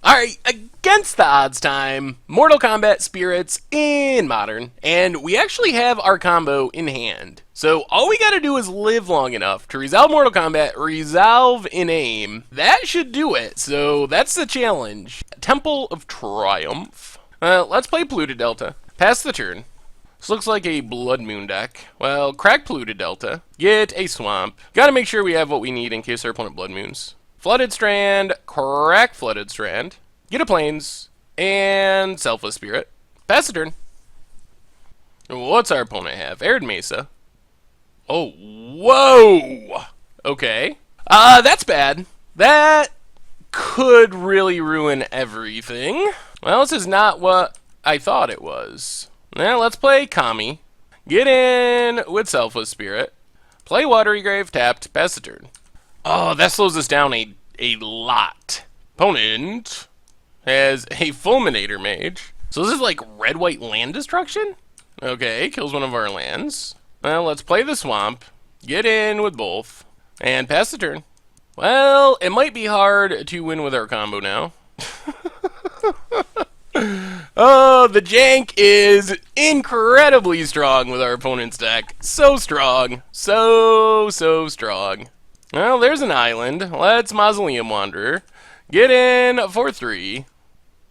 Alright, against the odds time, Mortal Kombat Spirits in Modern, and we actually have our combo in hand. So all we gotta do is live long enough to resolve Mortal Kombat, resolve in aim. That should do it, so that's the challenge. Temple of Triumph. Let's play Polluted Delta. Pass the turn. This looks like a Blood Moon deck. Well, crack Polluted Delta. Get a Swamp. Gotta make sure we have what we need in case our opponent Blood Moons. Flooded Strand, crack Flooded Strand, get a Plains, and Selfless Spirit. Pass the turn. What's our opponent have? Arid Mesa. Oh, whoa! Okay. That's bad. That could really ruin everything. Well, this is not what I thought it was. Now, let's play Kami. Get in with Selfless Spirit. Play Watery Grave, tapped, pass the turn. Oh, that slows us down a lot. Opponent has a Fulminator Mage. So this is like red-white land destruction? Okay, kills one of our lands. Well, let's play the Swamp. Get in with both. And pass the turn. Well, it might be hard to win with our combo now. Oh, the jank is incredibly strong with our opponent's deck. So strong. So strong. Well, there's an island. Let's Mausoleum Wanderer. Get in for 3.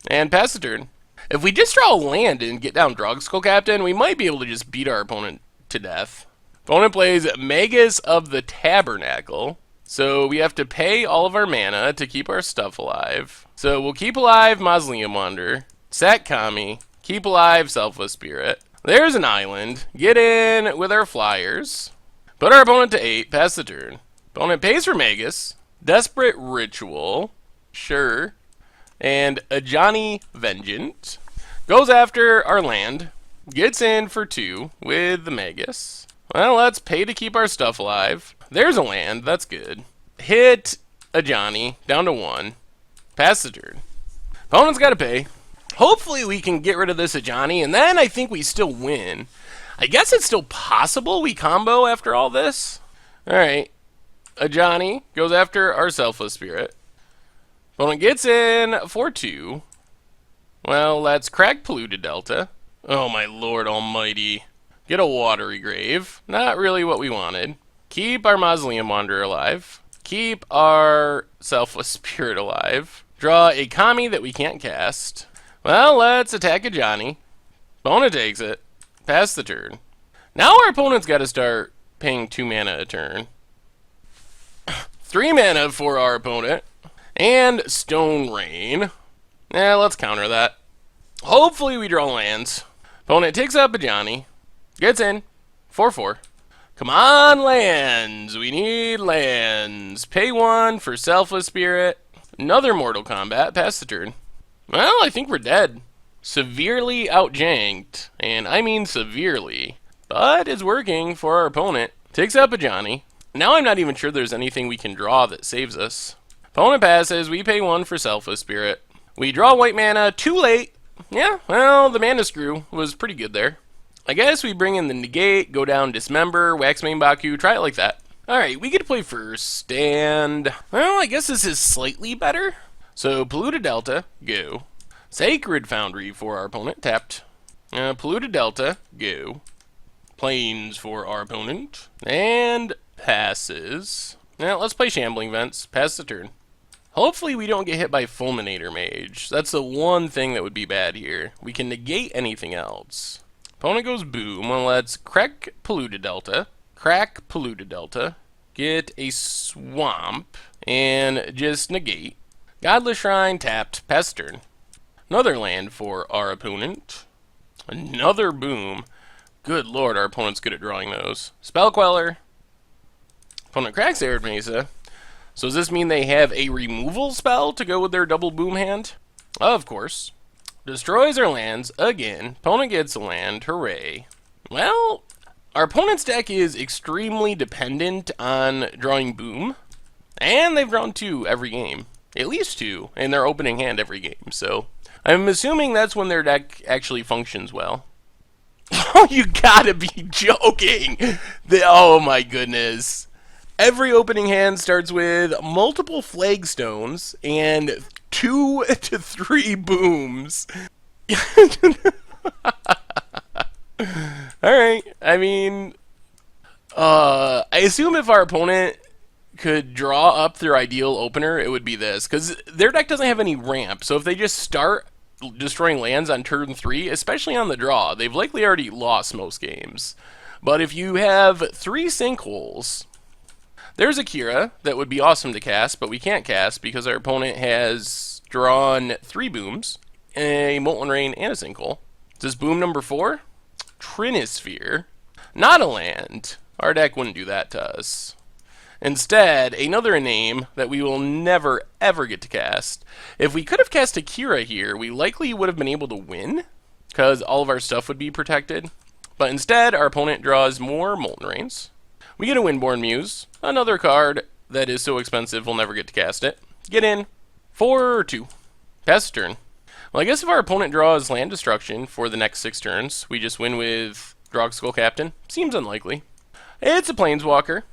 And pass the turn. If we just draw a land and get down Drogskell Captain, we might be able to just beat our opponent to death. Opponent plays Magus of the Tabernacle. So we have to pay all of our mana to keep our stuff alive. So we'll keep alive Mausoleum Wanderer. Sack Kami. Keep alive Selfless Spirit. There's an island. Get in with our flyers. Put our opponent to 8. Pass the turn. Opponent pays for Magus, Desperate Ritual, sure, and Ajani Vengeance. Goes after our land, gets in for 2 with the Magus. Well, let's pay to keep our stuff alive. There's a land, that's good. Hit Ajani, down to 1. Pass the turn. Opponent's got to pay. Hopefully we can get rid of this Ajani, and then I think we still win. I guess it's still possible we combo after all this. Alright. Ajani goes after our Selfless Spirit. Opponent gets in for 2. Well, let's crack Polluted Delta. Oh my lord almighty. Get a Watery Grave. Not really what we wanted. Keep our Mausoleum Wanderer alive. Keep our Selfless Spirit alive. Draw a Kami that we can't cast. Well, let's attack Ajani. Opponent takes it. Pass the turn. Now our opponent's got to start paying 2 mana a turn. 3 mana for our opponent. And Stone Rain. Let's counter that. Hopefully we draw lands. Opponent takes up Ajani. Gets in. 4/4. Come on, lands. We need lands. Pay 1 for Selfless Spirit. Another Mortal Kombat. Pass the turn. Well, I think we're dead. Severely outjanked. And I mean severely. But it's working for our opponent. Takes up Ajani. Now I'm not even sure there's anything we can draw that saves us. Opponent passes, we pay 1 for Selfless Spirit. We draw white mana, too late. Yeah, well, the mana screw was pretty good there. I guess we bring in the Negate, go down Dismember, Waxmane Baku, try it like that. Alright, we get to play first, and... well, I guess this is slightly better. So, Polluted Delta, go. Sacred Foundry for our opponent, tapped. Polluted Delta, go. Plains for our opponent, and... passes. Now let's play Shambling Vents. Pass the turn. Hopefully we don't get hit by Fulminator Mage. That's the one thing that would be bad here. We can negate anything else. Opponent goes boom. Well, let's crack Polluted Delta. Crack Polluted Delta. Get a Swamp. And just negate. Godless Shrine tapped. Pass turn. Another land for our opponent. Another boom. Good lord, our opponent's good at drawing those. Spell Queller. Opponent cracks Arid Mesa. So does this mean they have a removal spell to go with their double boom hand? Of course. Destroys our lands again. Opponent gets a land. Hooray. Well, our opponent's deck is extremely dependent on drawing boom. And they've drawn 2 every game. At least 2 in their opening hand every game. So I'm assuming that's when their deck actually functions well. Oh, you gotta be joking! Oh my goodness. Every opening hand starts with multiple flagstones and 2 to 3 booms. Alright, I mean, I assume if our opponent could draw up their ideal opener, it would be this. Because their deck doesn't have any ramp, so if they just start destroying lands on turn 3, especially on the draw, they've likely already lost most games. But if you have 3 sinkholes, there's a Kira that would be awesome to cast, but we can't cast because our opponent has drawn 3 booms, a Molten Rain, and a sinkhole. This is boom number 4, Trinisphere. Not a land. Our deck wouldn't do that to us. Instead, another name that we will never, ever get to cast. If we could have cast Akira here, we likely would have been able to win, because all of our stuff would be protected. But instead, our opponent draws more Molten Rains. We get a Windborn Muse, another card that is so expensive we'll never get to cast it. Get in. 4-2. Pass the turn. Well, I guess if our opponent draws land destruction for the next 6 turns, we just win with Drogskol Captain. Seems unlikely. It's a Planeswalker.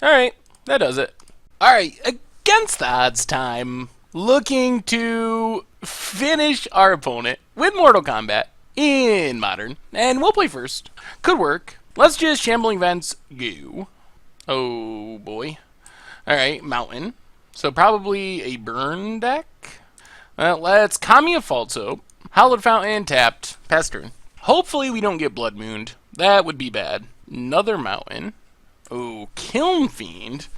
Alright. That does it. Alright, against the odds time. Looking to finish our opponent with Mortal Kombat in Modern. And we'll play first. Could work. Let's just Shambling Vents go. Oh boy. Alright, Mountain. So probably a burn deck. Let's Kamiya Falso. Hallowed Fountain tapped. Pass turn. Hopefully we don't get Blood Mooned. That would be bad. Another Mountain. Oh, Kiln Fiend.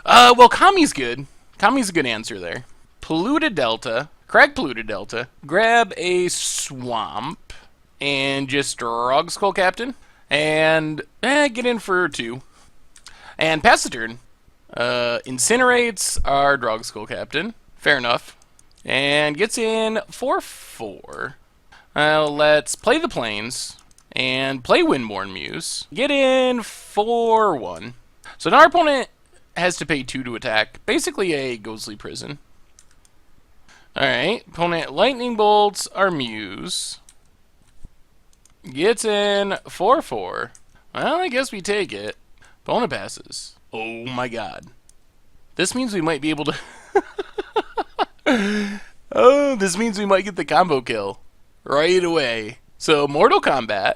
Well, Kami's good. Kami's a good answer there. Polluted Delta. Crack Polluted Delta. Grab a Swamp. And just Drogskol Captain. And get in for 2. And pass the turn. Incinerates our Drogskol Captain. Fair enough. And gets in for 4. Let's play the Plains. And play Windborn Muse. Get in for 1. So now our opponent has to pay 2 to attack. Basically a Ghostly Prison. Alright. Opponent Lightning Bolts our Muse. Gets in for 4. Well, I guess we take it. Opponent passes. Oh my god. This means we might be able to... Oh, this means we might get the combo kill. Right away. So, Mortal Kombat.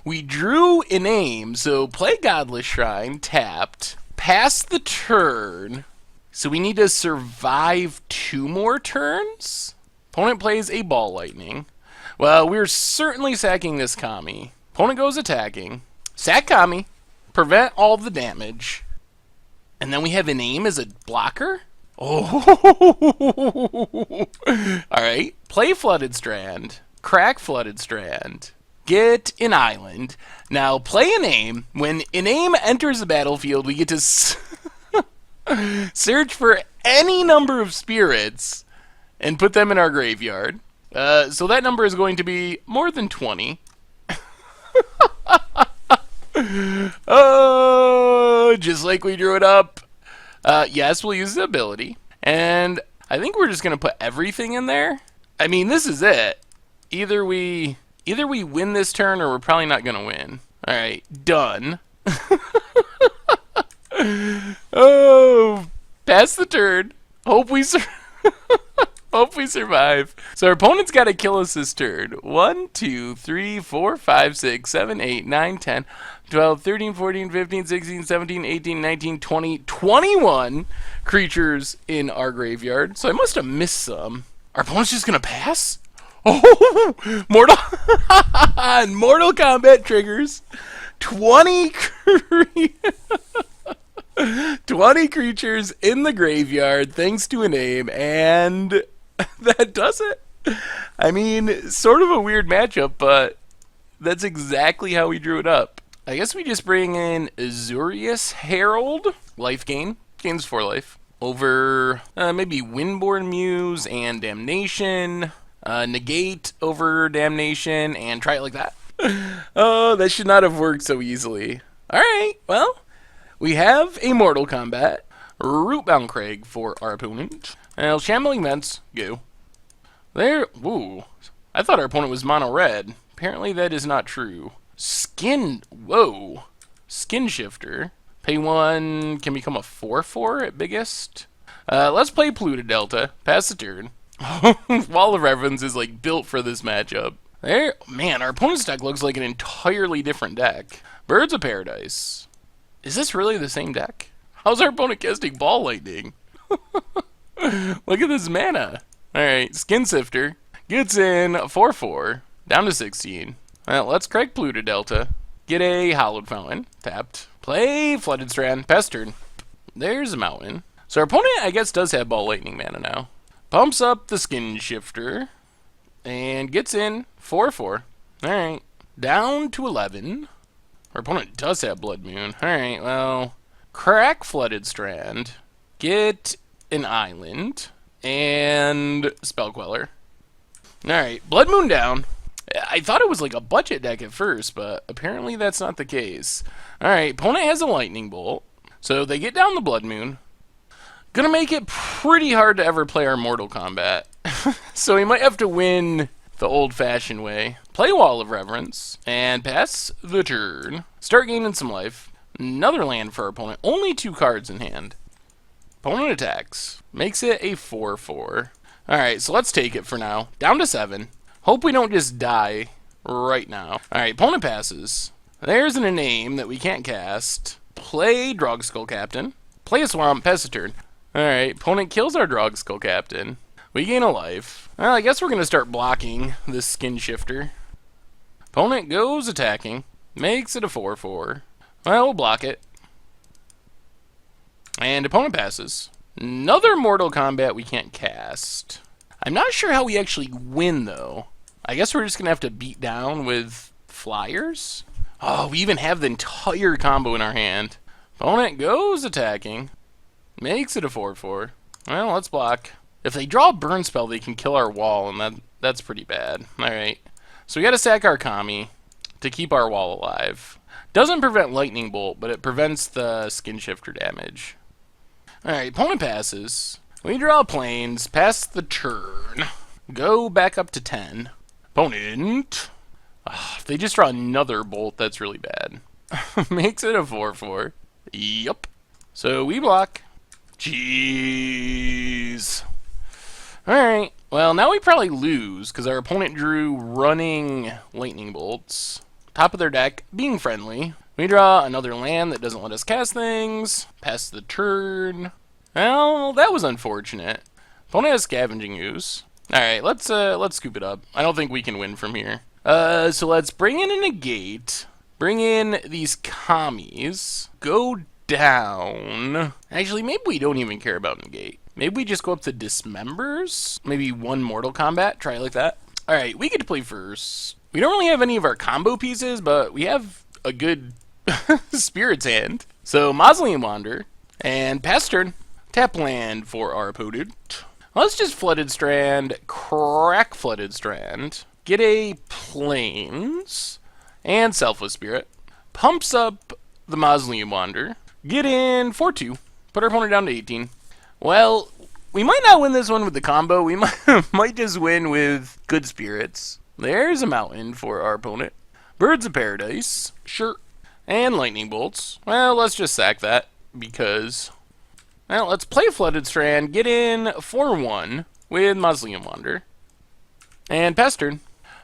We drew an aim, so play Godless Shrine, tapped. Pass the turn. So we need to survive 2 more turns? Opponent plays a Ball Lightning. Well, we're certainly sacking this Kami. Opponent goes attacking. Sack Kami. Prevent all the damage. And then we have an aim as a blocker? Oh! Alright. Play Flooded Strand. Crack Flooded Strand. Get an island. Now, play an aim. When an aim enters the battlefield, we get to search for any number of spirits and put them in our graveyard. So that number is going to be more than 20. Oh, just like we drew it up. Yes, we'll use the ability. And I think we're just going to put everything in there. I mean, this is it. Either we win this turn or we're probably not going to win. Alright, done. Oh, pass the turn. Hope we survive. So our opponent's got to kill us this turn. 1, 2, 3, 4, 5, 6, 7, 8, 9, 10, 12, 13, 14, 15, 16, 17, 18, 19, 20, 21 creatures in our graveyard. So I must have missed some. Our opponent's just going to pass? Oh, Mortal Kombat triggers 20 20 creatures in the graveyard thanks to an aim, and that does it. I mean, sort of a weird matchup, but that's exactly how we drew it up. I guess we just bring in Azurius Herald. Life gain. Gains 4 life. Over maybe Windborn Muse and Damnation. Negate over Damnation and try it like that. Oh, that should not have worked so easily. Alright, well, we have a Mortal Kombat. Rootbound Craig for our opponent. And Shambling Vents, go. There, ooh. I thought our opponent was mono red. Apparently that is not true. Whoa. Skin Shifter. Pay 1, can become a 4/4 at biggest. Let's play Polluted Delta. Pass the turn. Wall of Reverence is like built for this matchup. There, man, our opponent's deck looks like an entirely different deck. Birds of Paradise. Is this really the same deck? How's our opponent casting Ball Lightning? Look at this mana. Alright, Skin Sifter. Gets in 4-4. Down to 16. Well, let's crack Polluted Delta. Get a Hallowed Fountain. Tapped. Play Flooded Strand. Pass turn. There's a Mountain. So our opponent, I guess, does have Ball Lightning mana now. Pumps up the Skin Shifter. And gets in 4-4. Alright. Down to 11. Our opponent does have Blood Moon. Alright, well, crack Flooded Strand. Get an Island. And Spell Queller. Alright, Blood Moon down. I thought it was like a budget deck at first, but apparently that's not the case. Alright, opponent has a Lightning Bolt. So they get down the Blood Moon. Gonna make it pretty hard to ever play our Mortal Kombat. So he might have to win the old-fashioned way. Play Wall of Reverence, and pass the turn. Start gaining some life. Another land for our opponent. Only 2 cards in hand. Opponent attacks. Makes it a 4-4. Alright, so let's take it for now. Down to 7. Hope we don't just die right now. Alright, opponent passes. There's an name that we can't cast. Play Drog Skull Captain. Play a Swamp, pass the turn. Alright, opponent kills our Drog Skull Captain. We gain a life. Well, I guess we're going to start blocking this Skin Shifter. Opponent goes attacking. Makes it a 4-4. Well, we'll block it. And opponent passes. Another Mortal Kombat we can't cast. I'm not sure how we actually win, though. I guess we're just going to have to beat down with flyers? Oh, we even have the entire combo in our hand. Opponent goes attacking. Makes it a 4-4. Well, let's block. If they draw a burn spell, they can kill our wall, and that's pretty bad. Alright. So we gotta sack our Kami to keep our wall alive. Doesn't prevent Lightning Bolt, but it prevents the Skin Shifter damage. Alright, opponent passes. We draw planes, pass the turn. Go back up to 10. Opponent. If they just draw another bolt, that's really bad. Makes it a 4-4. Yup. So we block. Jeez. Alright, well, now we probably lose, because our opponent drew running Lightning Bolts. Top of their deck, being friendly. We draw another land that doesn't let us cast things. Pass the turn. Well, that was unfortunate. Opponent has Scavenging Ooze. Alright, let's scoop it up. I don't think we can win from here. So let's bring in a negate. Bring in these Kamis. Go down. Actually, maybe we don't even care about negate. Maybe we just go up to Dismembers? Maybe one Mortal Kombat? Try it like that. Alright, we get to play first. We don't really have any of our combo pieces, but we have a good Spirit's Hand. So, Mausoleum Wander. And pass turn. Tap land for our opponent. Let's just Flooded Strand. Crack Flooded Strand. Get a Plains. And Selfless Spirit. Pumps up the Mausoleum Wander. Get in 4-2. Put our opponent down to 18. Well, we might not win this one with the combo. We might just win with good spirits. There's a Mountain for our opponent. Birds of Paradise. Sure. And Lightning Bolts. Well, let's just sack that because... Well, let's play Flooded Strand. Get in 4-1 with Mausoleum Wander. And pass turn.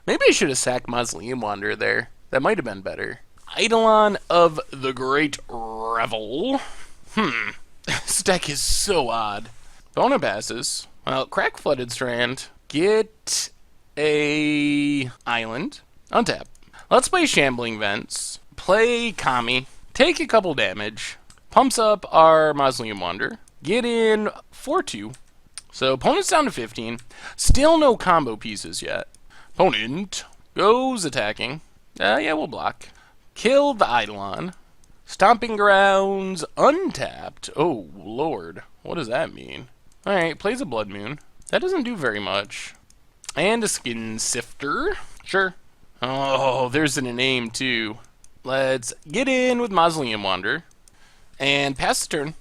Maybe I should have sacked Mausoleum Wander there. That might have been better. Eidolon of the Great Revel. This deck is so odd. Opponent passes. Well, crack Flooded Strand. Get a Island. Untap. Let's play Shambling Vents. Play Kami. Take a couple damage. Pumps up our Mausoleum Wander. Get in 4-2. So opponent's down to 15. Still no combo pieces yet. Opponent goes attacking. Yeah, we'll block. Kill the Eidolon. Stomping Grounds untapped. Oh, Lord. What does that mean? Alright, plays a Blood Moon. That doesn't do very much. And a Skin Sifter. Sure. Oh, there's a name, too. Let's get in with Mausoleum Wander. And pass the turn.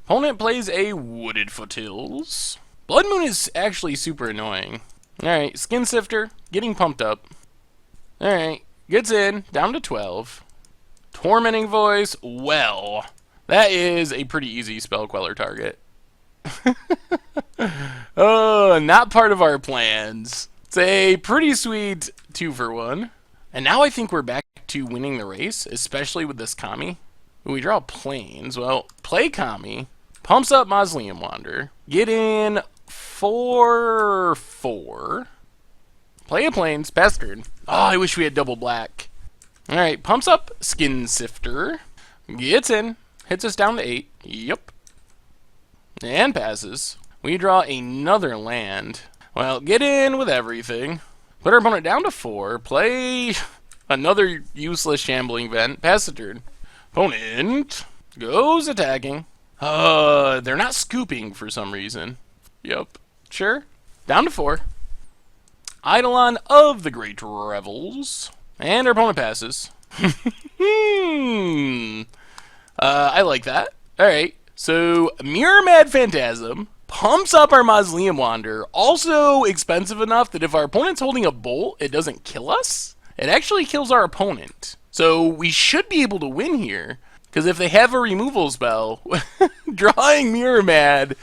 Opponent plays a Wooded Foothills. Blood Moon is actually super annoying. Alright, Skin Sifter. Getting pumped up. Alright, gets in. Down to 12. Tormenting Voice, well, that is a pretty easy Spell Queller target. Oh, not part of our plans. It's a pretty sweet 2-for-1. And now I think we're back to winning the race, especially with this Kami. We draw planes. Well, play Kami. Pumps up Mausoleum Wander. Get in 4-4. Play a planes. Pass turn. Oh, I wish we had double black. Alright, pumps up Skin Sifter. Gets in. Hits us down to 8. Yep. And passes. We draw another land. Well, get in with everything. Put our opponent down to 4. Play another useless shambling vent. Pass the turn. Opponent goes attacking. They're not scooping for some reason. Yep. Sure. Down to 4. Eidolon of the Great Revels. And our opponent passes. I like that. Alright. So, Mirror Mad Phantasm pumps up our Mausoleum Wander. Also expensive enough that if our opponent's holding a bolt, it doesn't kill us. It actually kills our opponent. So, we should be able to win here. Because if they have a removal spell, drawing Mirror Mad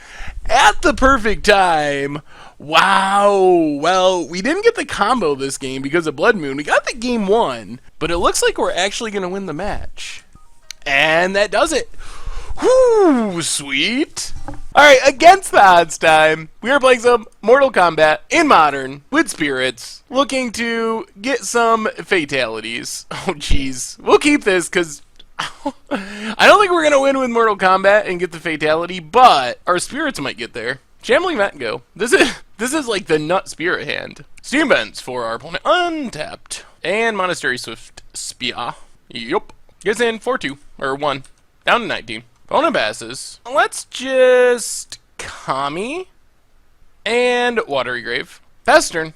at the perfect time. Wow. Well, we didn't get the combo this game because of Blood Moon. We got the game 1, but it looks like we're actually going to win the match. And that does it. Whoo, sweet. Alright, against the odds time, we are playing some Mortal Kombat in Modern with spirits, looking to get some fatalities. Oh, jeez. We'll keep this because I don't think we're going to win with Mortal Kombat and get the fatality, but our spirits might get there. Shambling Vat and go. This is like the nut spirit hand. Steam Vents for our opponent. Untapped. And Monastery Swift Spear. Yup. Gets in 4-2. Or 1. Down to 19. Opponent passes. Let's just Kami. And Watery Grave. Pass turn.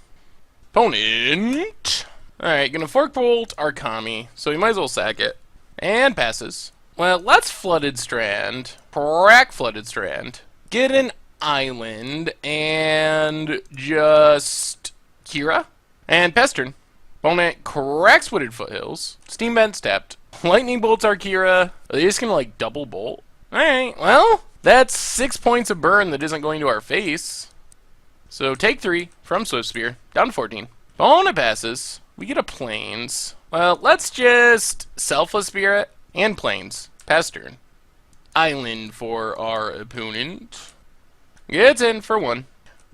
Opponent. Alright, gonna Fork Bolt our Kami. So we might as well sack it. And passes. Well, let's Flooded Strand. Crack Flooded Strand. Get an island. And just Kira. And pass turn. Opponent cracks Wooded Foothills. Steam Vents tapped. Lightning Bolts our Kira. Are they just gonna like double bolt? Alright, well, that's 6 points of burn that isn't going to our face. So take 3 from Swift Spear. Down to 14. Opponent passes. We get a Plains. Well, let's just Selfless Spirit and Plains. Pass turn. Island for our opponent. Gets in for 1.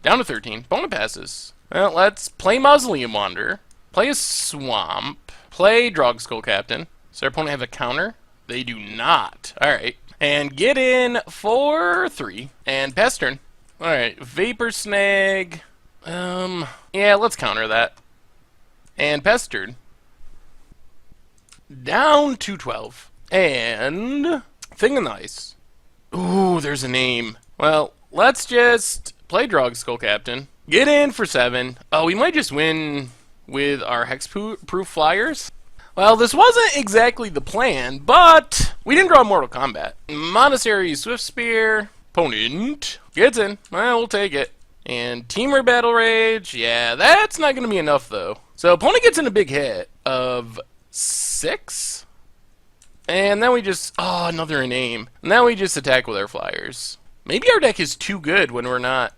Down to 13. Opponent passes. Well, let's play Mausoleum Wander. Play a Swamp. Play Drog Skull Captain. Does our opponent have a counter? They do not. Alright. And get in for 3. And pass turn. Alright. Vapor Snag. Yeah, let's counter that. And pass turn. Down to 12. And Thing in the Ice. Ooh, there's a name. Well, let's just play Drog Skull Captain. Get in for 7. Oh, we might just win with our Hexproof Flyers. Well, this wasn't exactly the plan, but we didn't draw Mortal Kombat. Monastery Swift Spear. Opponent gets in. Well, we'll take it. And Teamer Battle Rage. Yeah, that's not going to be enough, though. So opponent gets in a big hit of 6. And then we just... Oh, another name. And then we just attack with our Flyers. Maybe our deck is too good when we're not...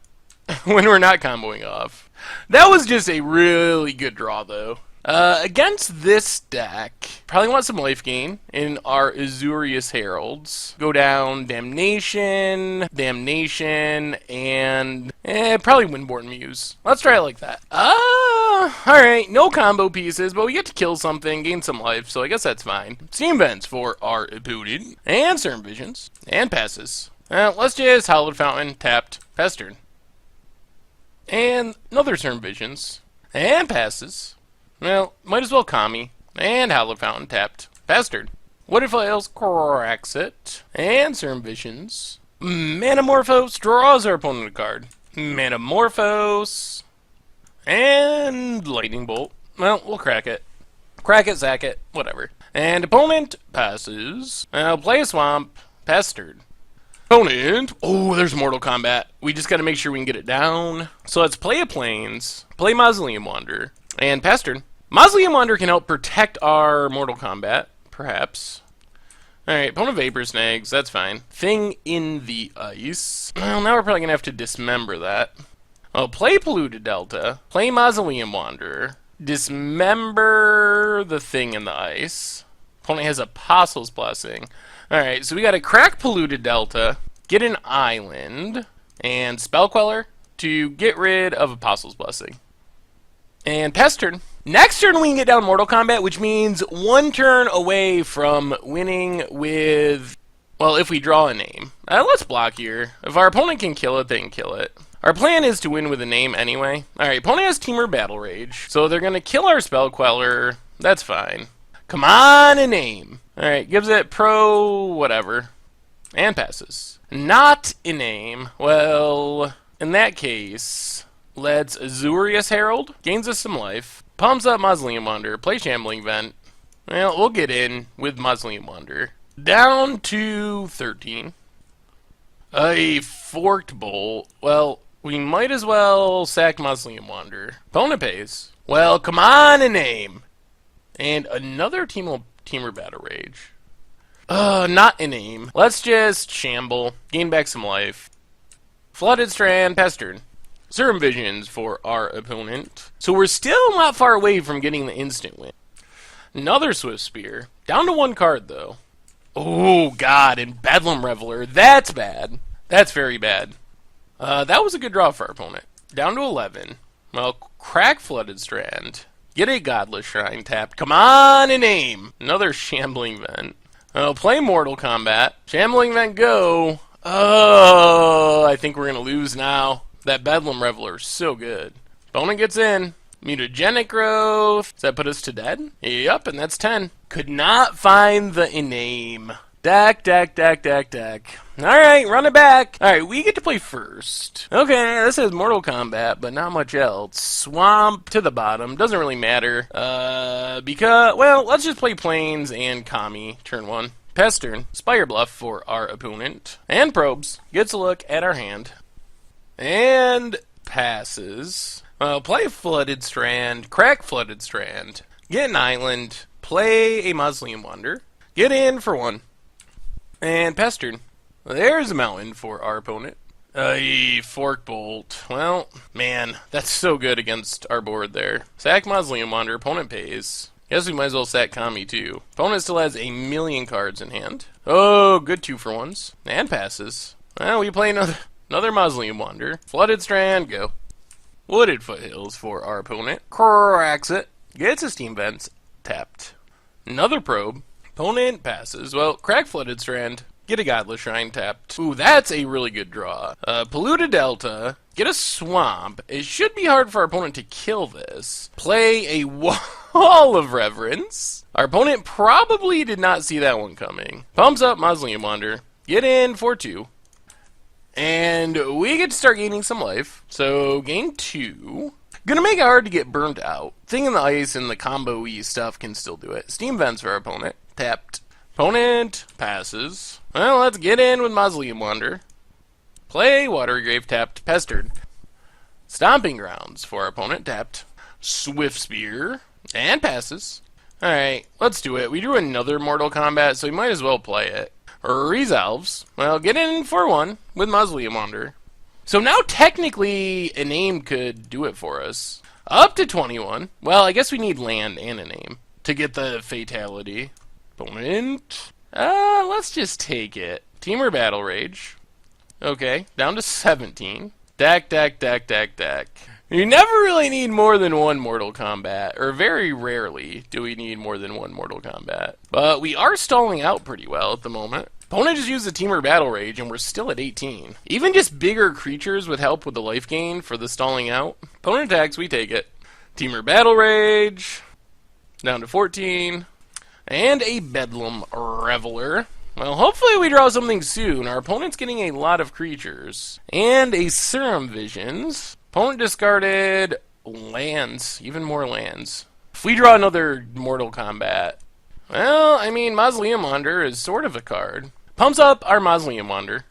when we're not comboing off. That was just a really good draw, though. Against this deck, probably want some life gain in our Azurius Heralds. Go down Damnation, Damnation, and probably Windborn Muse. Let's try it like that. Alright, no combo pieces, but we get to kill something, gain some life, so I guess that's fine. Steam Vents for our opponent, and Certain Visions, and passes. Let's just Hallowed Fountain, tapped, pass turn. And another Certain Visions, and passes. Well, might as well Kami. And Hallowed Fountain tapped. Pass turn. Wooded Flails cracks it. And Certain Visions. Manamorphose draws our opponent a card. Manamorphose. And Lightning Bolt. Well, we'll crack it. Crack it, sack it, whatever. And opponent passes. Now play a Swamp. Pass turn. Opponent. Oh, there's Mortal Kombat. We just gotta make sure we can get it down. So let's play a Plains. Play Mausoleum Wander. And pass turn. Mausoleum Wander can help protect our Mortal Kombat, perhaps. Alright, opponent Vapor Snags, that's fine. Thing in the ice. Well, now we're probably gonna have to dismember that. Oh, play Polluted Delta. Play Mausoleum Wanderer. Dismember the thing in the ice. Opponent has Apostle's Blessing. Alright, so we gotta crack Polluted Delta, get an island, and Spell Queller to get rid of Apostle's Blessing. And Pest turn. Next turn we can get down Mortal Kombat, which means one turn away from winning with, well, if we draw a name. Let's block here. If our opponent can kill it, they can kill it. Our plan is to win with a name anyway. Alright, opponent has Teamer Battle Rage, so they're going to kill our Spell Queller. That's fine. Come on, a name. Alright, gives it pro whatever. And passes. Not a name. Well, in that case, let's Azurius Herald. Gains us some life. Pumps up Mausoleum Wanderer. Play Shambling Vent. Well, we'll get in with Mausoleum Wanderer. Down to 13. A Forked Bolt. Well, we might as well sack Mausoleum Wanderer. Opponent pays. Well, come on, a name. And another Teamer Battle Rage. Not a name. Let's just shamble. Gain back some life. Flooded Strand, Pest turn. Serum Visions for our opponent. So we're still not far away from getting the instant win. Another Swift Spear. Down to one card, though. Oh, God, and Bedlam Reveler. That's bad. That's very bad. That was a good draw for our opponent. Down to 11. Well, crack Flooded Strand. Get a Godless Shrine tapped. Come on, a name. Another Shambling Vent. Oh, play Mortal Kombat. Shambling Vent, go. Oh, I think we're going to lose now. That Bedlam Reveler is so good. Opponent gets in. Mutagenic Growth. Does that put us to dead? Yep, and that's 10. Could not find the name. Deck. Alright, run it back. Alright, we get to play first. Okay, this is Mortal Kombat, but not much else. Swamp to the bottom. Doesn't really matter. Because, well, let's just play Plains and Kami, turn 1. Pest turn. Spire Bluff for our opponent. And Probes. Gets a look at our hand. And passes. Play Flooded Strand. Crack Flooded Strand. Get an island. Play a Mausoleum Wanderer. Get in for 1. And Pest turn. There's a mountain for our opponent. A Fork Bolt. Well, man, that's so good against our board there. Sack Mausoleum Wanderer. Opponent pays. Guess we might as well sack Kami too. Opponent still has a million cards in hand. Oh, good 2-for-1s. And passes. Well, we play another Mausoleum Wanderer. Flooded Strand, go. Wooded Foothills for our opponent. Cracks it. Gets his Steam Vents tapped. Another Probe. Opponent passes. Well, crack Flooded Strand. Get a Godless Shrine tapped. Ooh, that's a really good draw. Polluted Delta. Get a Swamp. It should be hard for our opponent to kill this. Play a Wall of Reverence. Our opponent probably did not see that one coming. Pumps up Mausoleum Wanderer. Get in for 2. And we get to start gaining some life. So, gain 2. Gonna make it hard to get burnt out. Thing in the ice and the combo-y stuff can still do it. Steam Vents for our opponent. Tapped. Opponent passes. Well, let's get in with Mausoleum Wanderer. Play Watery Grave tapped. Pestered. Stomping Grounds for our opponent. Tapped. Swift Spear. And passes. Alright, let's do it. We drew another Mortal Kombat, so we might as well play it. Resolves. Well, get in for 1 with Mausoleum Wanderer. So now technically a name could do it for us. Up to 21. Well, I guess we need land and a name to get the fatality. Opponent. Let's just take it. Teamer Battle Rage. Okay, down to 17. Deck. You never really need more than one Mortal Kombat, or very rarely do we need more than one Mortal Kombat. But we are stalling out pretty well at the moment. Opponent just used the Teamer Battle Rage, and we're still at 18. Even just bigger creatures would help with the life gain for the stalling out. Opponent attacks, we take it. Teamer Battle Rage. Down to 14. And a Bedlam Reveler. Well, hopefully we draw something soon. Our opponent's getting a lot of creatures. And a Serum Visions. Opponent discarded lands. Even more lands. If we draw another Mortal Kombat, well, I mean, Mausoleum Wanderer is sort of a card. Pumps up our Mausoleum Wanderer.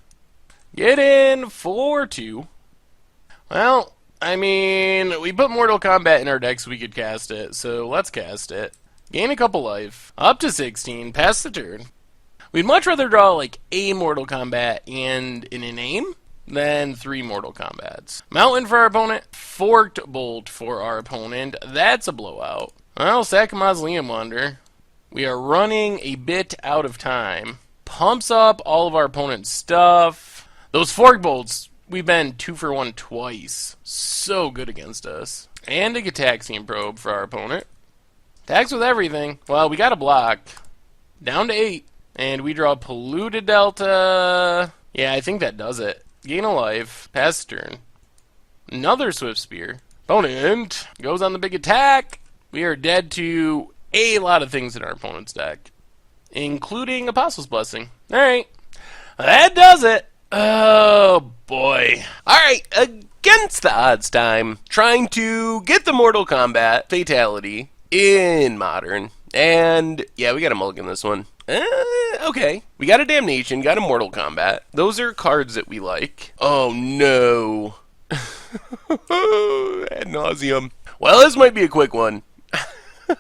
Get in for 2. Well, I mean, we put Mortal Kombat in our deck so we could cast it, so let's cast it. Gain a couple life. Up to 16. Pass the turn. We'd much rather draw like a Mortal Kombat and an inane than 3 Mortal Kombats. Mountain for our opponent, Forked Bolt for our opponent. That's a blowout. Well, sack a Mausoleum Wonder. We are running a bit out of time. Pumps up all of our opponent's stuff. Those Forked Bolts, we've been 2 for 1 twice. So good against us. And a Gataxian Probe for our opponent. Attacks with everything. Well, we got a block. Down to 8. And we draw Polluted Delta. Yeah, I think that does it. Gain a life. Pass turn. Another Swift Spear. Opponent goes on the big attack. We are dead to a lot of things in our opponent's deck, including Apostle's Blessing. Alright. That does it. Oh, boy. Alright, against the odds time. Trying to get the Mortal Kombat Fatality in Modern. And, yeah, we got a mulligan this one. Okay. We got a Damnation, got a Mortal Kombat. Those are cards that we like. Oh, no. Ad nauseum. Well, this might be a quick one.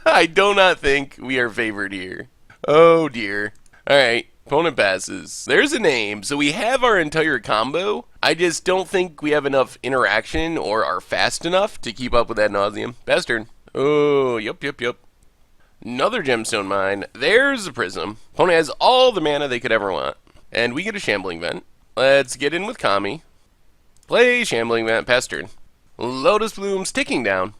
I do not think we are favored here. Oh, dear. Alright. Opponent passes. There's a name. So we have our entire combo. I just don't think we have enough interaction or are fast enough to keep up with Ad nauseum. Pass turn. Oh, yep. Another Gemstone Mine. There's a Prism. Opponent has all the mana they could ever want. And we get a Shambling Vent. Let's get in with Kami. Play Shambling Vent. Pass turn. Lotus Bloom's ticking down.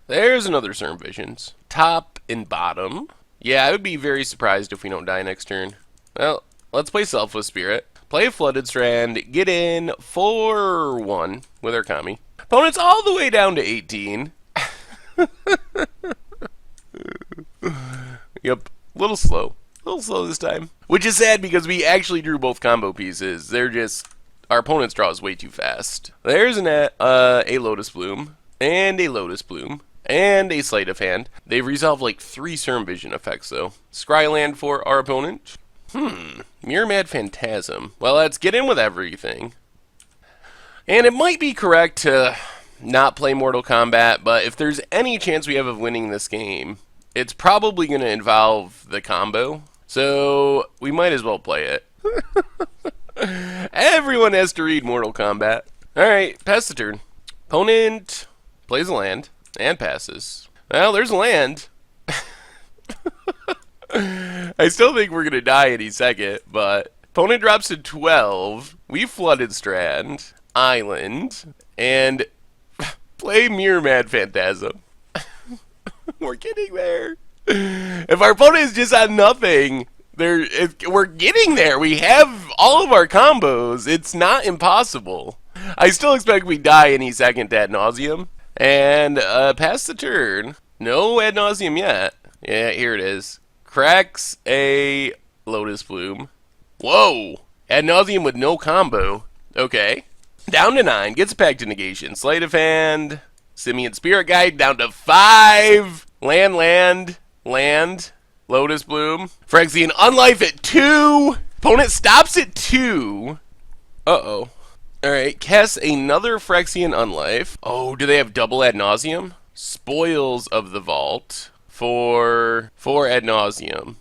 There's another Cerm Visions. Top and bottom. Yeah, I would be very surprised if we don't die next turn. Well, let's play Selfless Spirit. Play Flooded Strand. Get in for 1 with our Kami. Opponent's all the way down to 18. Yep, a little slow this time. Which is sad because we actually drew both combo pieces. They're just, our opponent's draw is way too fast. There's a Lotus Bloom, and a Lotus Bloom, and a Sleight of Hand. They've resolved like 3 Cerm Vision effects though. Scryland for our opponent. Mirror Mad Phantasm. Well, let's get in with everything. And it might be correct to not play Mortal Kombat, but if there's any chance we have of winning this game, it's probably going to involve the combo, so we might as well play it. Everyone has to read Mortal Kombat. Alright, pass the turn. Opponent plays a land and passes. Well, there's a land. I still think we're going to die any second, but opponent drops to 12. We Flooded Strand, Island, and play Mirror Mad Phantasm. We're getting there. If our opponent is just on nothing, we're getting there. We have all of our combos. It's not impossible. I still expect we die any second to Ad nauseum. And pass the turn. No Ad nauseum yet. Yeah, here it is. Cracks a Lotus Bloom. Whoa! Ad nauseum with no combo. Okay. Down to 9. Gets a Pact of Negation. Sleight of Hand. Simian Spirit Guide down to 5. Land. Lotus Bloom. Phyrexian Unlife at 2. Opponent stops at 2. Uh-oh. Alright, cast another Phyrexian Unlife. Oh, do they have double Ad nauseum? Spoils of the Vault for Ad nauseum.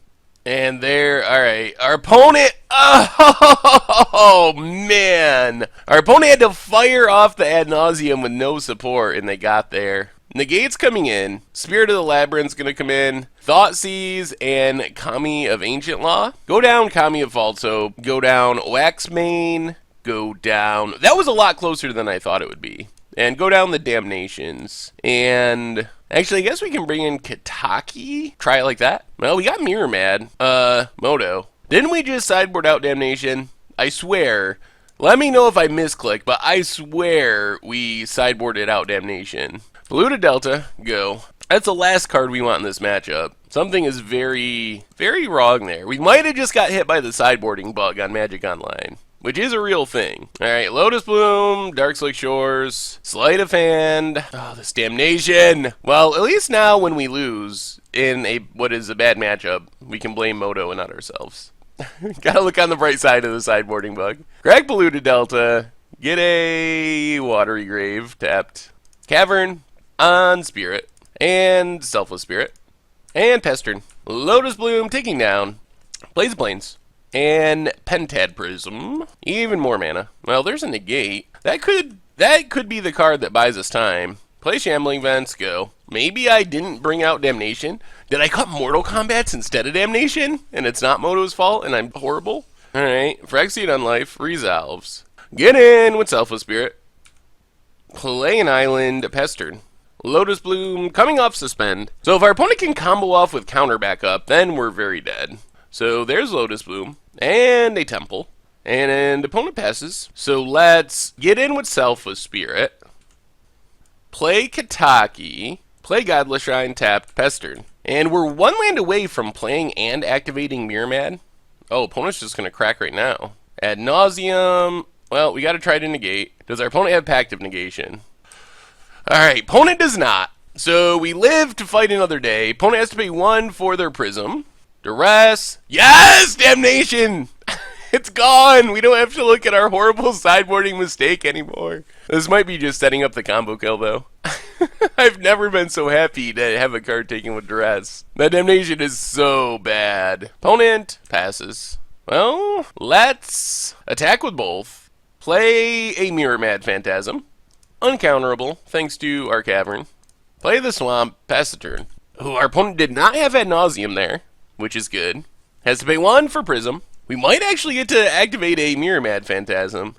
And there, alright, our opponent, oh man. Our opponent had to fire off the Ad nauseum with no support, and they got there. Negate's coming in. Spirit of the Labyrinth's gonna come in. Thoughtseize and Kami of Ancient Law. Go down Kami of Falso. Go down Waxmane. Go down. That was a lot closer than I thought it would be. And go down the Damnations. And actually, I guess we can bring in Kataki. Try it like that. Well, we got Mirror Mad. Moto. Didn't we just sideboard out Damnation? I swear. Let me know if I misclick, but I swear we sideboarded out Damnation. Polluted Delta, go. That's the last card we want in this matchup. Something is very, very wrong there. We might have just got hit by the sideboarding bug on Magic Online, which is a real thing. Alright, Lotus Bloom, Darkslick Shores, Sleight of Hand. Oh, this Damnation. Well, at least now when we lose in what is a bad matchup, we can blame Moto and not ourselves. Gotta look on the bright side of the sideboarding bug. Crack Polluted Delta. Get a Watery Grave tapped. Cavern on Spirit. And Selfless Spirit. And Pestern. Lotus Bloom ticking down. Blaze of Plains. And Pentad Prism. Even more mana. Well, there's a negate. That could be the card that buys us time. Play Shambling Vents, go. Maybe I didn't bring out Damnation. Did I cut Mortal Combats instead of Damnation? And it's not Moto's fault and I'm horrible? Alright, Phyrexian Unlife resolves. Get in with Selfless Spirit. Play an island, Pestered. Lotus Bloom coming off Suspend. So if our opponent can combo off with counter backup, then we're very dead. So there's Lotus Bloom. And a Temple. And opponent passes. So let's get in with Selfless Spirit. Play Kataki. Play Godless Shrine, tapped, Pestered. And we're one land away from playing and activating Mirror. Oh, opponent's just going to crack right now. Ad nauseum. Well, we got to try to negate. Does our opponent have Pact of Negation? Alright, opponent does not. So we live to fight another day. Opponent has to pay 1 for their Prism. Duress. Yes! Damnation! It's gone! We don't have to look at our horrible sideboarding mistake anymore. This might be just setting up the combo kill, though. I've never been so happy to have a card taken with Duress. That Damnation is so bad. Opponent passes. Well, let's attack with both. Play a Mirror Phantasm. Uncounterable, thanks to our Cavern. Play the Swamp, pass the turn. Ooh, our opponent did not have Ad nauseum there, which is good. Has to pay 1 for Prism. We might actually get to activate a Mirror Phantasm.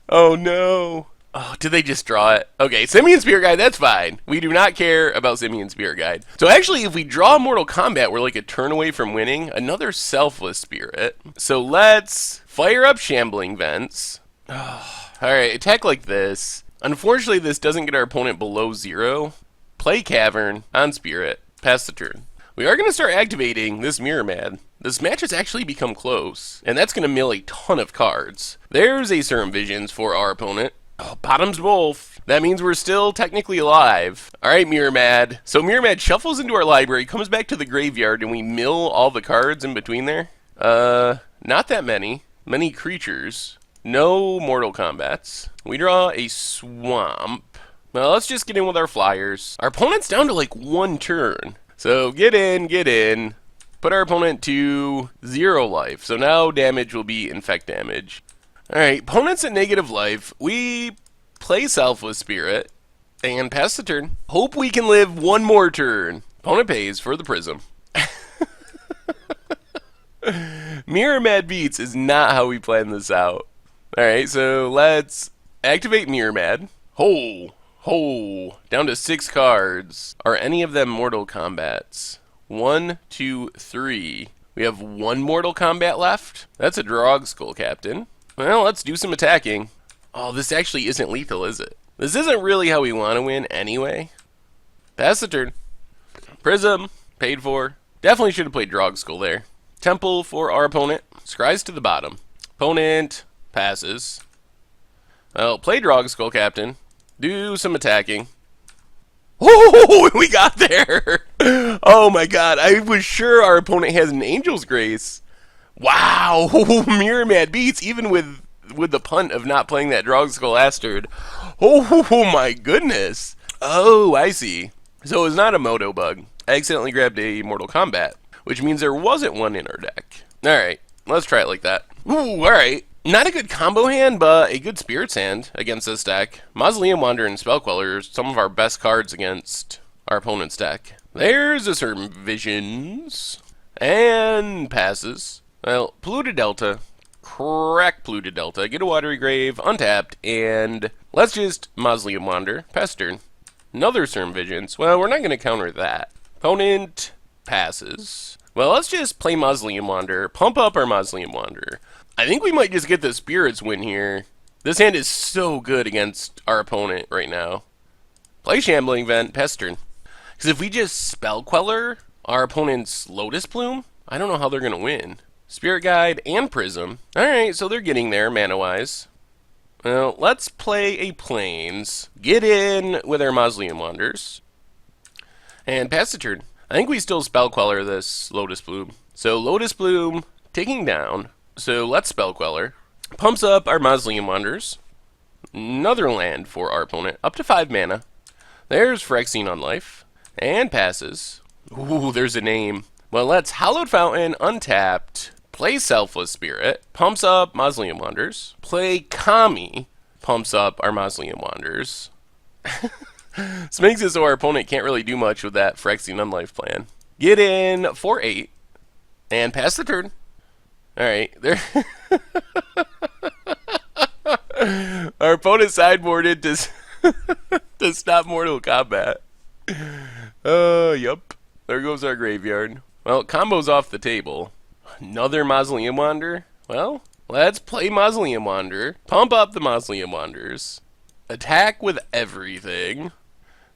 Oh no. Oh, did they just draw it? Okay, Simian Spirit Guide, that's fine. We do not care about Simian Spirit Guide. So actually, if we draw Mortal Kombat, we're like a turn away from winning. Another Selfless Spirit. So let's fire up Shambling Vents. Oh, alright, attack like this. Unfortunately, this doesn't get our opponent below 0. Play Cavern on Spirit. Pass the turn. We are going to start activating this Mirror. This match has actually become close, and that's going to mill a ton of cards. There's a Serum Visions for our opponent. Oh, bottoms both. That means we're still technically alive. Alright, Mirror. So Mirror shuffles into our library, comes back to the graveyard, and we mill all the cards in between there. Not that many. Many creatures. No Mortal Kombats. We draw a Swamp. Well, let's just get in with our flyers. Our opponent's down to like 1 turn. So get in. Put our opponent to 0 life. So now damage will be infect damage. Alright, opponent's at negative life. We play Selfless Spirit and pass the turn. Hope we can live 1 more turn. Opponent pays for the Prism. Mirror Beats is not how we plan this out. Alright, so let's activate Mirror. Down to 6 cards. Are any of them Mortal Kombats? 1, 2, 3. We have 1 Mortal Kombat left. That's a Drog Skull Captain. Well, let's do some attacking. Oh, this actually isn't lethal, is it? This isn't really how we want to win anyway. Pass the turn. Prism, paid for. Definitely should have played Drog Skull there. Temple for our opponent. Scries to the bottom. Opponent passes. Well, play Drog Skull Captain. Do some attacking. Oh, we got there! Oh my god, I was sure our opponent has an Angel's Grace. Wow, Mirror beats even with the punt of not playing that Drog Skull Astrid. Oh my goodness. Oh, I see. So it was not a Moto bug. I accidentally grabbed a Mortal Kombat, which means there wasn't one in our deck. Alright, let's try it like that. Ooh, alright. Not a good combo hand, but a good Spirit's hand against this deck. Mausoleum Wanderer and Spellqueller are some of our best cards against our opponent's deck. There's a Serum Visions. And passes. Well, Polluted Delta. Crack Polluted Delta. Get a Watery Grave, untapped, and let's just Mausoleum Wanderer. Pass turn. Another Serum Visions. Well, we're not going to counter that. Opponent passes. Well, let's just play Mausoleum Wanderer. Pump up our Mausoleum Wanderer. I think we might just get the Spirits win here. This hand is so good against our opponent right now. Play Shambling Vent, pass turn. Because if we just Spell Queller our opponent's Lotus Bloom, I don't know how they're going to win. Spirit Guide and Prism. Alright, so they're getting there mana-wise. Well, let's play a Plains. Get in with our Mausoleum Wanderers. And pass the turn. I think we still Spell Queller this Lotus Bloom. So Lotus Bloom taking down. So let's Spell Queller. Pumps up our Mausoleum Wanderers. Another land for our opponent. Up to 5 mana. There's Phyrexian Unlife. And passes. Ooh, there's a name. Well, let's Hallowed Fountain, untapped, play Selfless Spirit, pumps up Mausoleum Wonders, play Kami, pumps up our Mausoleum Wonders. This makes it so our opponent can't really do much with that Phyrexian Unlife plan. Get in for 8, and pass the turn. Alright, there. Our opponent sideboarded to stop Mortal Kombat. Yup. There goes our graveyard. Well, combo's off the table. Another Mausoleum Wander? Well, let's play Mausoleum Wander. Pump up the Mausoleum Wanders. Attack with everything.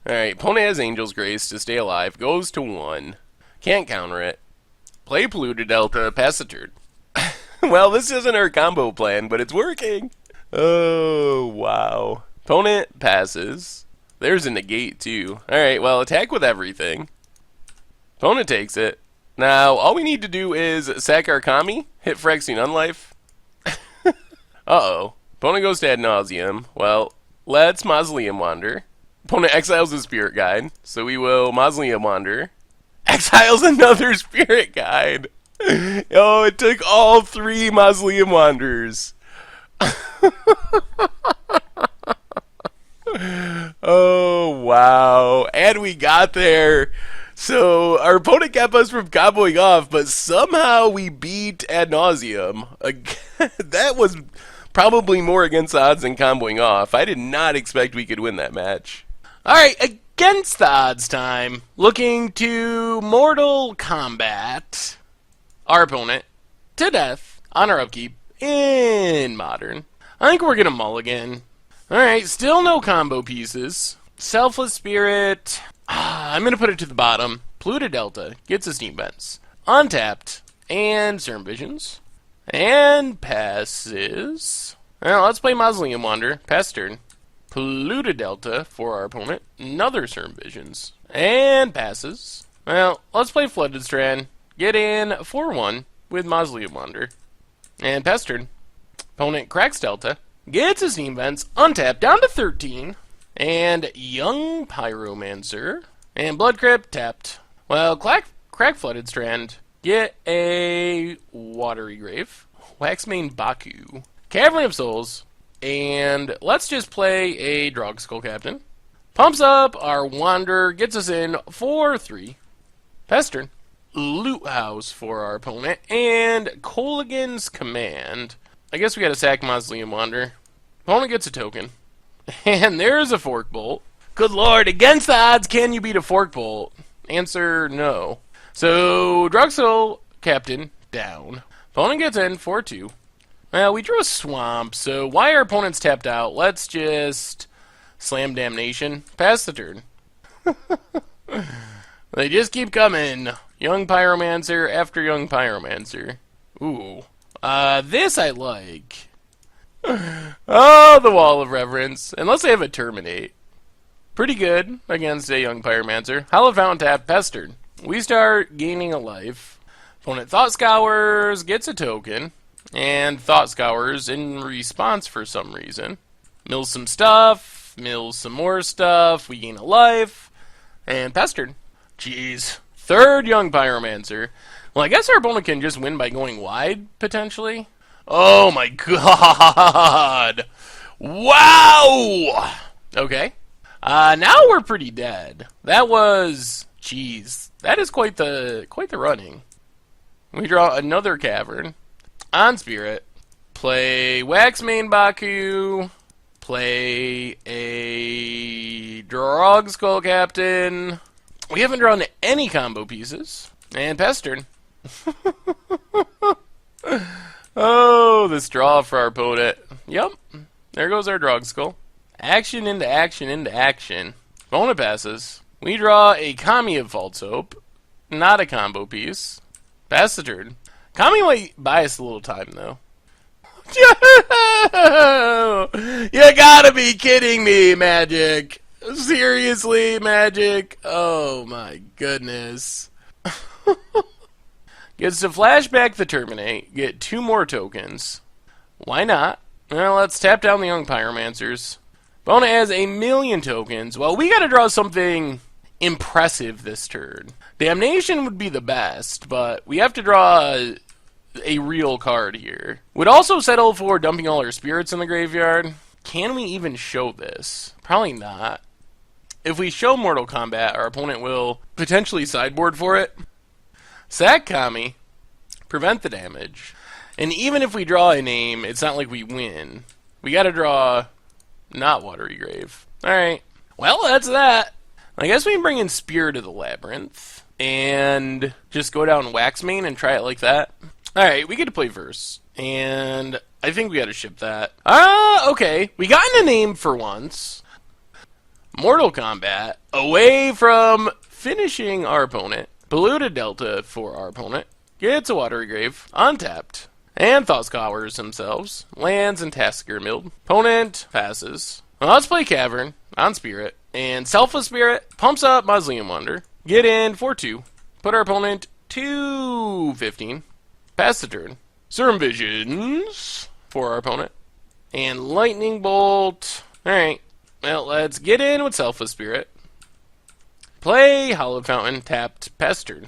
Alright, opponent has Angel's Grace to stay alive. Goes to 1. Can't counter it. Play Polluted Delta, pass the turn. Well, this isn't our combo plan, but it's working. Oh, wow. Opponent passes. There's a negate, too. Alright, well, attack with everything. Opponent takes it. Now, all we need to do is sack our Kami, hit Phyrexian Unlife. Uh-oh. Opponent goes to Ad Nauseam. Well, let's Mausoleum Wander. Opponent exiles the Spirit Guide, so we will Mausoleum Wander. Exiles another Spirit Guide. Oh, it took all 3 Mausoleum Wanders. Oh, wow. And we got there. So, our opponent kept us from comboing off, but somehow we beat Ad Nauseam. That was probably more against the odds than comboing off. I did not expect we could win that match. Alright, against the odds time. Looking to Mortal Kombat our opponent to death on our upkeep in Modern. I think we're going to mulligan. Alright, still no combo pieces. Selfless Spirit. I'm going to put it to the bottom. Polluted Delta gets a Steam Vents. Untapped. And Serum Visions. And passes. Well, let's play Mausoleum Wander. Pass turn. Polluted Delta for our opponent. Another Serum Visions. And passes. Well, let's play Flooded Strand. Get in 4-1 with Mausoleum Wander. And pass turn. Opponent cracks Delta. Gets a Steam Vents. Untapped down to 13. And Young Pyromancer. And Blood Crypt tapped. Well, crack Flooded Strand. Get a Watery Grave. Waxmane Baku. Cavern of Souls. And let's just play a Drog Skull Captain. Pumps up our Wander. Gets us in 4-3. Pass turn. Loot House for our opponent. And Kolaghan's Command. I guess we gotta sack Mausoleum Wander. Opponent gets a token. And there's a Fork Bolt. Good lord, against the odds, can you beat a Fork Bolt? Answer, no. So, Drugsoul Captain, down. Opponent gets in, 4-2. Well, we drew a Swamp, so why our opponent's tapped out, let's just Slam Damnation. Pass the turn. They just keep coming. Young Pyromancer after Young Pyromancer. Ooh. This I like. Oh, the Wall of Reverence. Unless they have a Terminate. Pretty good against a Young Pyromancer. Hallowed Fountain tap, pestered. We start gaining a life. Opponent Thought Scours gets a token. And Thought Scours in response for some reason. Mills some stuff. Mills some more stuff. We gain a life. And pestered. Jeez. Third Young Pyromancer. Well, I guess our opponent can just win by going wide, potentially. Oh my god! Wow! Okay. Now we're pretty dead. That was... Jeez. That is quite the running. We draw another Cavern. On Spirit. Play Waxmane Baku. Play a Drog Skull Captain. We haven't drawn any combo pieces. And Pestered. Oh, this draw for our opponent. Yep. There goes our Drog Skull. Action into action into action. Opponent passes. We draw a Kami of False Hope. Not a combo piece. Pass the turn. Kami might buy us a little time, though. You gotta be kidding me, Magic. Seriously, Magic? Oh my goodness. Gets to flashback the Terminate, get 2 more tokens. Why not? Well, let's tap down the Young Pyromancers. Opponent has 1,000,000 tokens. Well, we gotta draw something impressive this turn. Damnation would be the best, but we have to draw a real card here. Would also settle for dumping all our spirits in the graveyard. Can we even show this? Probably not. If we show Mortal Kombat, our opponent will potentially sideboard for it. Sack Kami. Prevent the damage. And even if we draw a name, it's not like we win. We gotta draw not Watery Grave. Alright. Well, that's that. I guess we can bring in Spirit of the Labyrinth. And just go down Waxmane and try it like that. Alright, we get to play first. And I think we gotta ship that. Okay. We got in a name for once. Mortal Kombat. Away from finishing our opponent. Polluted Delta for our opponent. Gets a Watery Grave. Untapped. And Thought themselves. Lands and Tasker Milled. Opponent passes. Well, let's play Cavern on Spirit. And Selfless Spirit pumps up Mausoleum Wonder. Get in for 2. Put our opponent to 15. Pass the turn. Serum Visions for our opponent. And Lightning Bolt. Alright. Well, let's get in with Selfless Spirit. Play Hallowed Fountain. Tapped. Pass turn.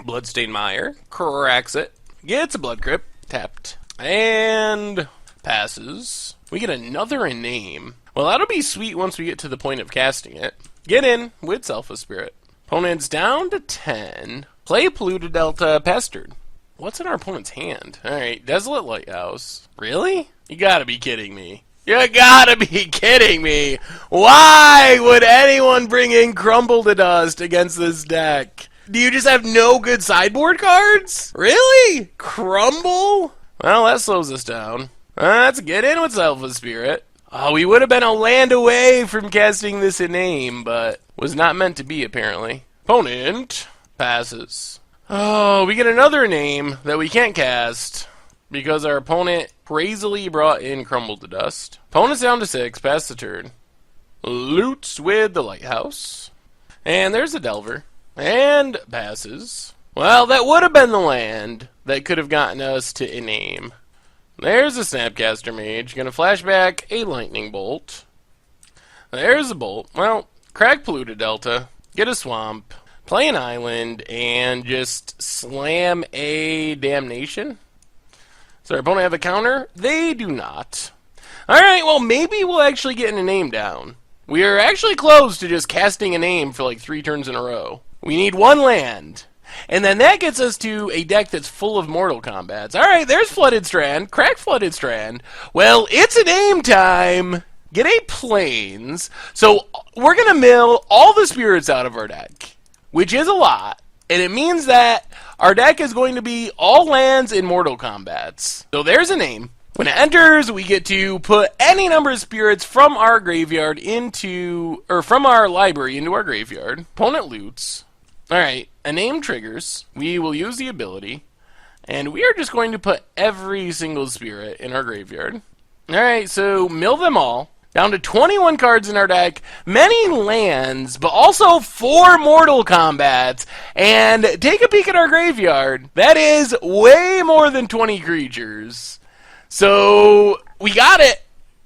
Bloodstained Mire. Cracks it. Gets a Blood Crypt. Tapped. And passes. We get another name. Well, that'll be sweet once we get to the point of casting it. Get in with Selfless Spirit. Opponent's down to 10. Play Polluted Delta. Pass turn. What's in our opponent's hand? Alright, Desolate Lighthouse. Really? You gotta be kidding me. You gotta be kidding me. Why would anyone bring in Crumble to Dust against this deck? Do you just have no good sideboard cards? Really? Crumble? Well, that slows us down. Let's get in with Selfless Spirit. Oh, we would have been a land away from casting this in name, but was not meant to be, apparently. Opponent passes. Oh, we get another name that we can't cast because our opponent crazily brought in Crumble to Dust. Opponent's down to 6, pass the turn. Loots with the Lighthouse. And there's the Delver. And passes. Well, that would have been the land that could have gotten us to a name. There's a Snapcaster Mage. Gonna flashback a Lightning Bolt. There's a Bolt. Well, crack Polluted Delta. Get a Swamp. Play an Island. And just slam a Damnation. Does our opponent have a counter? They do not. Alright, well, maybe we'll actually get a name down. We are actually close to just casting a name for like 3 turns in a row. We need 1 land. And then that gets us to a deck that's full of Mortal Kombats. Alright, there's Flooded Strand. Crack Flooded Strand. Well, it's a name time. Get a Plains. So we're going to mill all the spirits out of our deck, which is a lot. And it means that our deck is going to be all lands in Mortal Kombats. So there's a name. When it enters, we get to put any number of spirits from our graveyard into, or from our library into our graveyard. Opponent loots. Alright, a name triggers. We will use the ability. And we are just going to put every single spirit in our graveyard. Alright, so mill them all. Down to 21 cards in our deck. Many lands, but also 4 Mortal Kombats. And take a peek at our graveyard. That is way more than 20 creatures. So, we got it.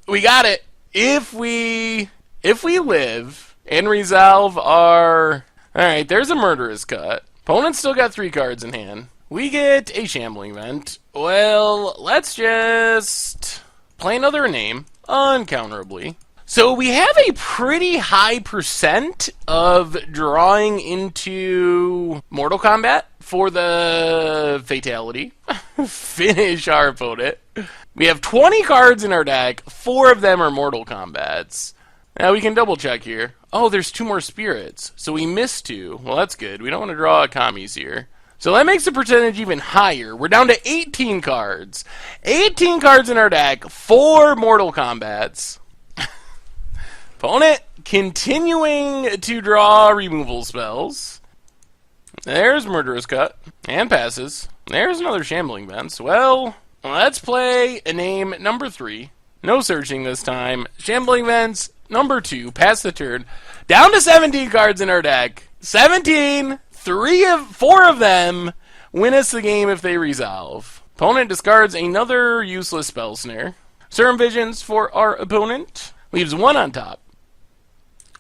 We got it. If we live and resolve our... Alright, there's a Murderous Cut. Opponent's still got 3 cards in hand. We get a Shambling Vent. Well, let's just play another name, uncounterably. So we have a pretty high percent of drawing into Mortal Kombat for the fatality. Finish our opponent. We have 20 cards in our deck. 4 of them are Mortal Kombats. Now we can double check here. Oh, there's 2 more spirits. So we missed 2. Well, that's good. We don't want to draw Kamis here. So that makes the percentage even higher. We're down to 18 cards. 18 cards in our deck. 4 Mortal Kombats. Opponent continuing to draw removal spells. There's Murderous Cut. And passes. There's another Shambling Vents. Well, let's play a name number 3. No searching this time. Shambling Vents. Number 2, pass the turn. Down to 17 cards in our deck. 17! 4 of them win us the game if they resolve. Opponent discards another useless spell snare. Serum Visions for our opponent. Leaves 1 on top.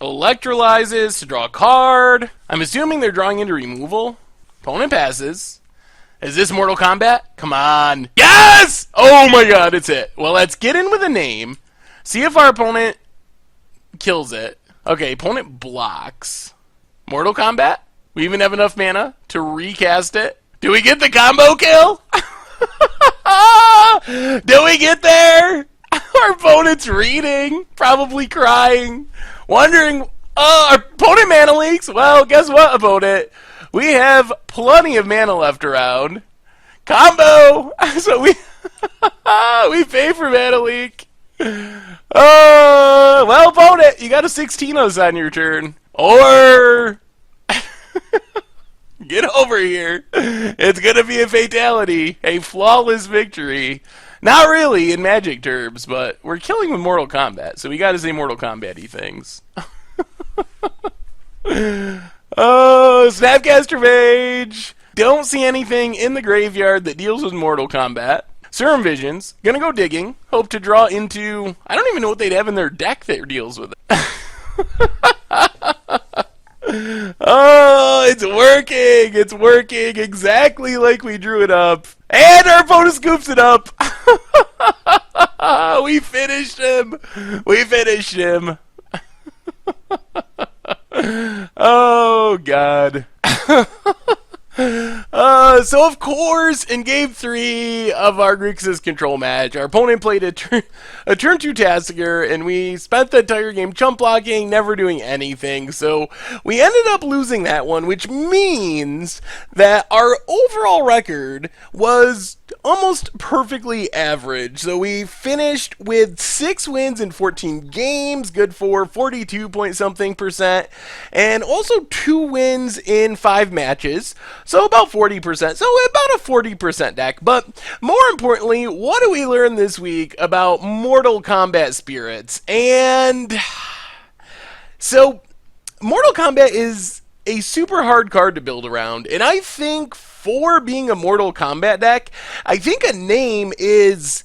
Electrolyzes to draw a card. I'm assuming they're drawing into removal. Opponent passes. Is this Mortal Kombat? Come on. Yes! Oh my god, it's it. Well, let's get in with a name. See if our opponent kills it. Okay, opponent blocks. Mortal Kombat? We even have enough mana to recast it. Do we get the combo kill? Do we get there? Our opponent's reading, probably crying, wondering, our opponent mana leaks? Well, guess what, opponent? We have plenty of mana left around. Combo! So we we pay for mana leak. Well, opponent, you got a 16-0 on your turn. Or get over here. It's going to be a fatality. A flawless victory. Not really in Magic terms, but we're killing with Mortal Kombat, so we got to say Mortal Kombat-y things. Oh, Snapcaster Mage! Don't see anything in the graveyard that deals with Mortal Kombat. Serum Visions, gonna go digging. Hope to draw into... I don't even know what they'd have in their deck that deals with it. Oh, it's working! It's working exactly like we drew it up. And our opponent scoops it up! We finished him! We finished him! Oh, God. So of course, in Game 3 of our Grixis control match, our opponent played a turn 2 Tassiger, and we spent the entire game chump blocking, never doing anything, so we ended up losing that one, which means that our overall record was almost perfectly average. So we finished with 6 wins in 14 games, good for 42 point something %, and also 2 wins in 5 matches, so about 40%, so about a 40% deck. But more importantly, what do we learn this week about Mortal Kombat spirits? And so Mortal Kombat is a super hard card to build around, and I think for being a Mortal Kombat deck, I think a name is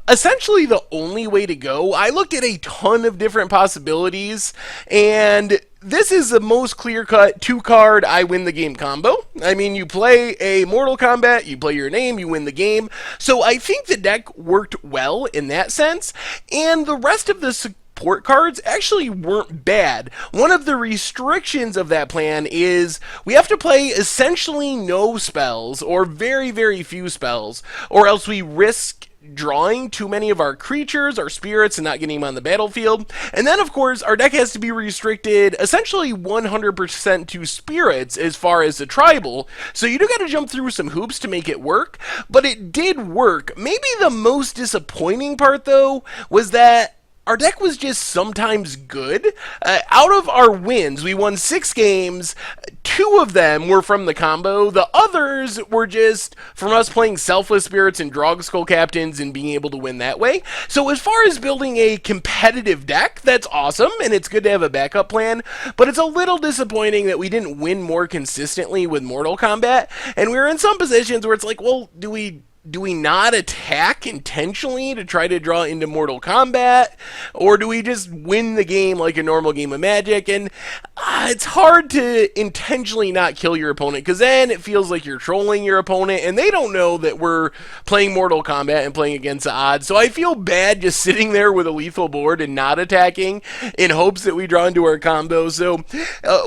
essentially the only way to go. I looked at a ton of different possibilities, and this is the most clear-cut 2-card I win the game combo. I mean, you play a Mortal Kombat, you play your name, you win the game. So I think the deck worked well in that sense, and the rest of the support cards actually weren't bad. One of the restrictions of that plan is we have to play essentially no spells, or very, very few spells, or else we risk drawing too many of our creatures, our spirits, and not getting them on the battlefield. And then, of course, our deck has to be restricted essentially 100% to spirits as far as the tribal, so you do got to jump through some hoops to make it work, but it did work. Maybe the most disappointing part, though, was that our deck was just sometimes good. Out of our wins, we won 6 games. 2 of them were from the combo. The others were just from us playing Selfless Spirits and Drog Skull Captains and being able to win that way. So as far as building a competitive deck, that's awesome, and it's good to have a backup plan, but it's a little disappointing that we didn't win more consistently with Mortal Kombat, and we were in some positions where it's like, well, do we not attack intentionally to try to draw into Mortal Kombat? Or do we just win the game like a normal game of Magic? And it's hard to intentionally not kill your opponent, because then it feels like you're trolling your opponent, and they don't know that we're playing Mortal Kombat and playing against the odds. So I feel bad just sitting there with a lethal board and not attacking in hopes that we draw into our combo. So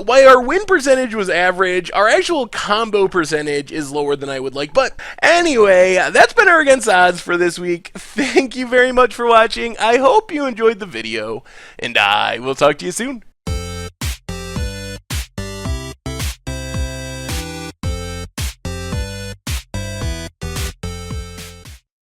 while our win percentage was average, our actual combo percentage is lower than I would like. But anyway, that's been our Against Odds for this week. Thank you very much for watching. I hope you enjoyed the video, and I will talk to you soon.